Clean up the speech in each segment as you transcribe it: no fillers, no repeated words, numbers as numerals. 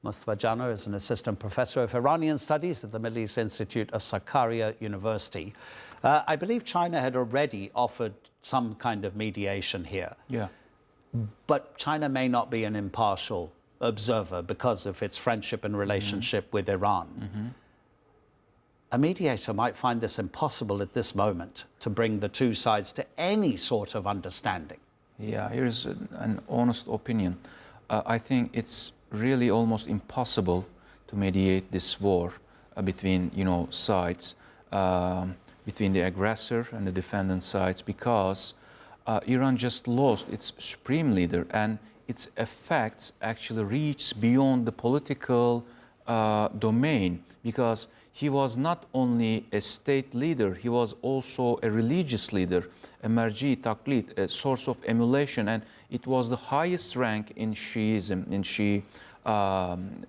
Mojtaba Jana is an assistant professor of Iranian studies at the Middle East Institute of Sakarya University. I believe China had already offered some kind of mediation here. Yeah. But China may not be an impartial observer because of its friendship and relationship with Iran. A mediator might find this impossible at this moment to bring the two sides to any sort of understanding. Yeah, here's an honest opinion. I think it's really almost impossible to mediate this war between, sides, between the aggressor and the defendant sides, because Iran just lost its supreme leader, and its effects actually reach beyond the political domain, because he was not only a state leader, he was also a religious leader, a marji, taqlid, a source of emulation, and it was the highest rank in Shiism, in Shia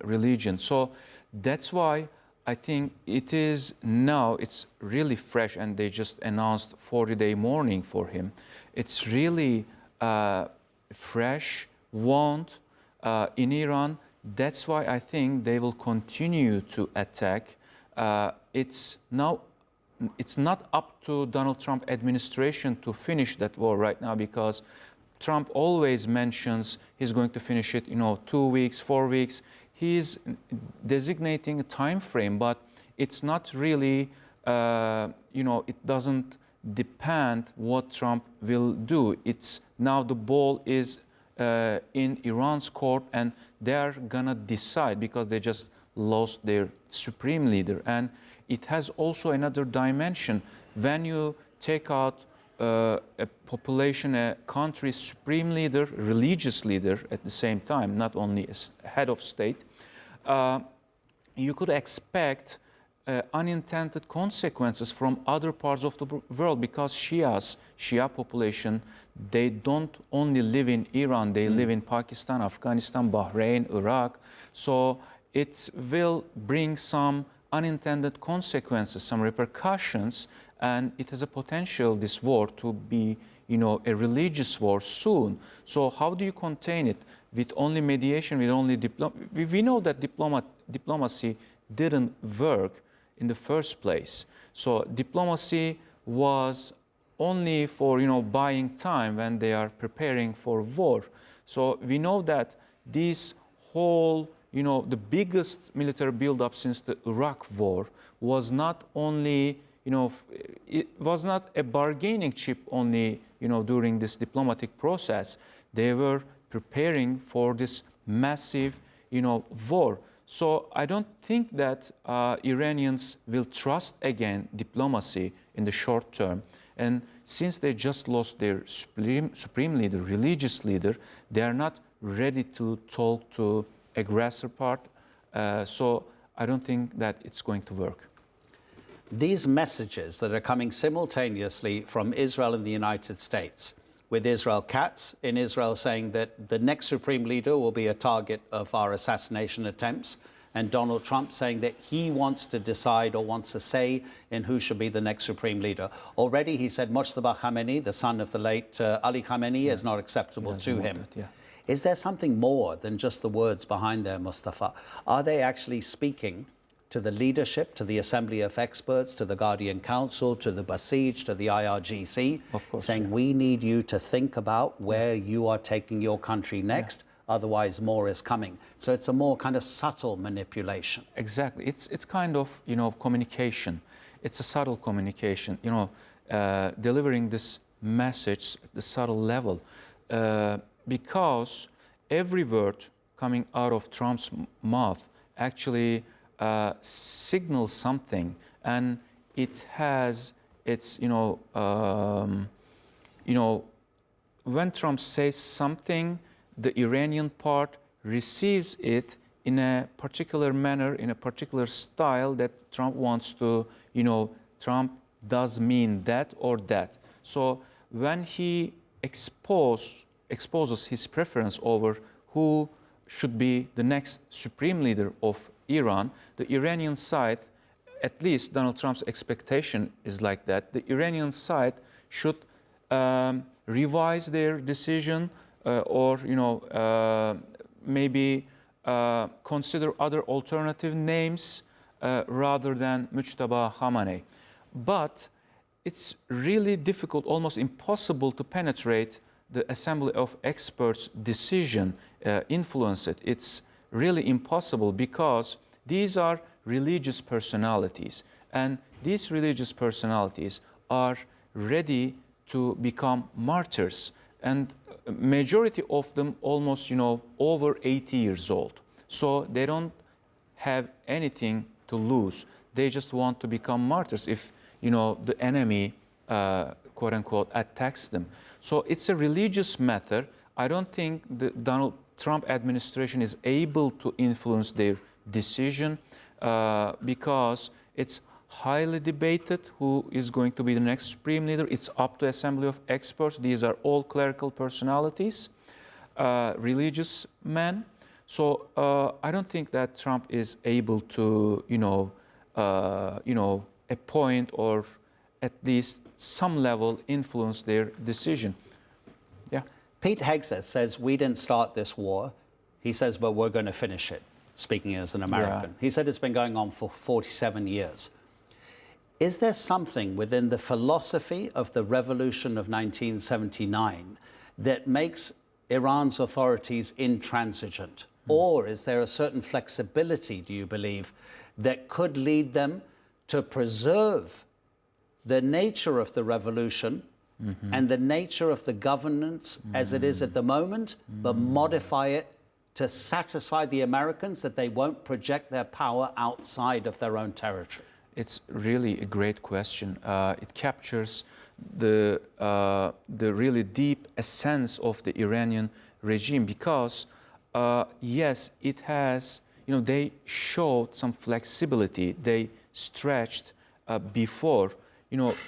religion. So that's why I think it is now, it's really fresh, and they just announced 40-day mourning for him. It's really fresh, want in Iran. That's why I think they will continue to attack. It's not up to Donald Trump administration to finish that war right now, because Trump always mentions he's going to finish it, 2 weeks, 4 weeks. He's designating a time frame, but it's not really, it doesn't depend what Trump will do. It's now the ball is in Iran's court, and they're gonna decide, because they just lost their supreme leader. And it has also another dimension. When you take out a population, a country's supreme leader, religious leader at the same time, not only a head of state, you could expect unintended consequences from other parts of the world, because Shia population, they don't only live in Iran, they live in Pakistan, Afghanistan, Bahrain, Iraq. So it will bring some unintended consequences, some repercussions, and it has a potential, this war, to be, a religious war soon. So how do you contain it? With only mediation, with only we know that diplomacy didn't work in the first place. So diplomacy was only for, buying time when they are preparing for war. So we know that this whole, the biggest military buildup since the Iraq war was not only, it was not a bargaining chip only, during this diplomatic process. They were preparing for this massive, war. So I don't think that Iranians will trust again diplomacy in the short term. And since they just lost their supreme leader, religious leader, they are not ready to talk to aggressor part. So I don't think that it's going to work. These messages that are coming simultaneously from Israel and the United States, with Israel Katz in Israel saying that the next supreme leader will be a target of our assassination attempts, and Donald Trump saying that he wants to decide or wants a say in who should be the next supreme leader. Already he said Mojtaba Khamenei, the son of the late Ali Khamenei, is not acceptable to him. Is there something more than just the words behind there, Mustafa? Are they actually speaking to the leadership, to the Assembly of Experts, to the Guardian Council, to the Basij, to the IRGC, saying we need you to think about where you are taking your country next, otherwise more is coming? So it's a more kind of subtle manipulation. Exactly. It's kind of, communication. It's a subtle communication, delivering this message at the subtle level. Because every word coming out of Trump's mouth actually signals something, and it has its, when Trump says something, the Iranian part receives it in a particular manner, in a particular style that Trump wants to, Trump does mean that or that. So when he exposes his preference over who should be the next supreme leader of Iran, the Iranian side, at least Donald Trump's expectation is like that, the Iranian side should revise their decision or, maybe consider other alternative names rather than Mojtaba Khamenei. But it's really difficult, almost impossible to penetrate the Assembly of Experts' decision, influence it. It's really impossible because these are religious personalities, and these religious personalities are ready to become martyrs, and majority of them almost, over 80 years old. So they don't have anything to lose. They just want to become martyrs if, the enemy, quote unquote, attacks them. So it's a religious matter. I don't think the Donald Trump administration is able to influence their decision because it's highly debated who is going to be the next supreme leader. It's up to Assembly of Experts. These are all clerical personalities, religious men. So I don't think that Trump is able to, appoint or at least some level influence their decision. Yeah. Pete Hegseth says we didn't start this war. He says, but we're going to finish it, speaking as an American. Yeah. He said it's been going on for 47 years. Is there something within the philosophy of the revolution of 1979 that makes Iran's authorities intransigent? Or is there a certain flexibility, do you believe, that could lead them to preserve the nature of the revolution and the nature of the governance as it is at the moment, but modify it to satisfy the Americans that they won't project their power outside of their own territory? It's really a great question. It captures the really deep essence of the Iranian regime because, yes, it has, they showed some flexibility. They stretched before.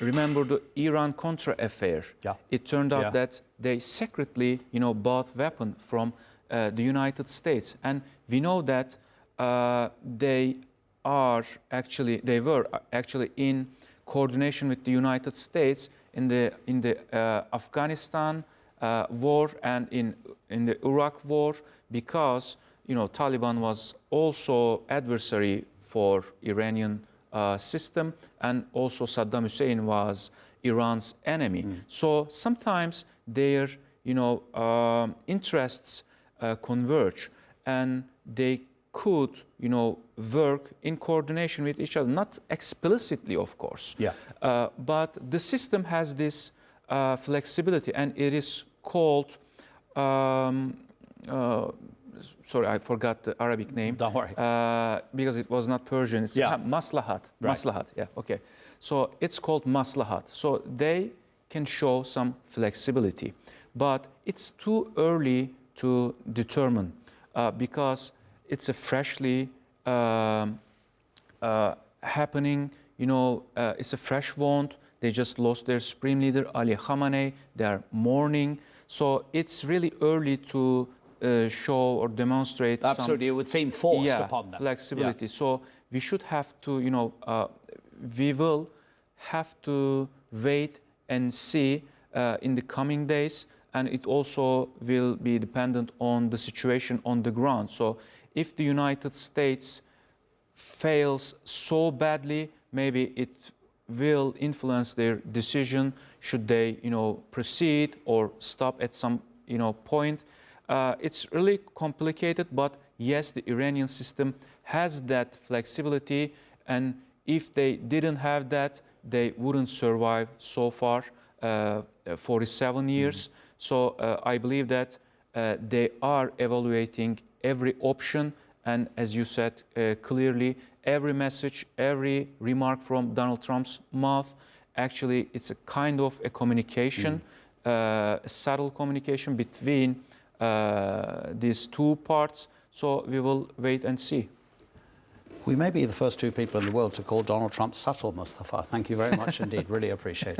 Remember the Iran-Contra affair? Yeah. It turned out that they secretly, bought weapons from the United States. And we know that they were actually in coordination with the United States in the Afghanistan war and in the Iraq war because Taliban was also adversary for Iranian system, and also Saddam Hussein was Iran's enemy. So sometimes their interests converge, and they could work in coordination with each other, not explicitly, of course. Yeah. But the system has this flexibility, and it is called. Sorry, I forgot the Arabic name. Don't worry. Because it was not Persian. It's Maslahat. Right. Maslahat, yeah, okay. So it's called Maslahat. So they can show some flexibility. But it's too early to determine because it's a freshly happening, it's a fresh wound. They just lost their supreme leader, Ali Khamenei. They are mourning. So it's really early to show or demonstrate absolutely some, it would seem forced upon them flexibility. So we should have to we will have to wait and see in the coming days, and it also will be dependent on the situation on the ground. So if the United States fails so badly, maybe it will influence their decision should they proceed or stop at some point. It's really complicated, but yes, the Iranian system has that flexibility, and if they didn't have that, they wouldn't survive so far 47 years. So I believe that they are evaluating every option, and as you said clearly, every message, every remark from Donald Trump's mouth, actually it's a kind of a communication, a subtle communication between these two parts. So we will wait and see. We may be the first two people in the world to call Donald Trump subtle, Mustafa. Thank you very much indeed. Really appreciate it.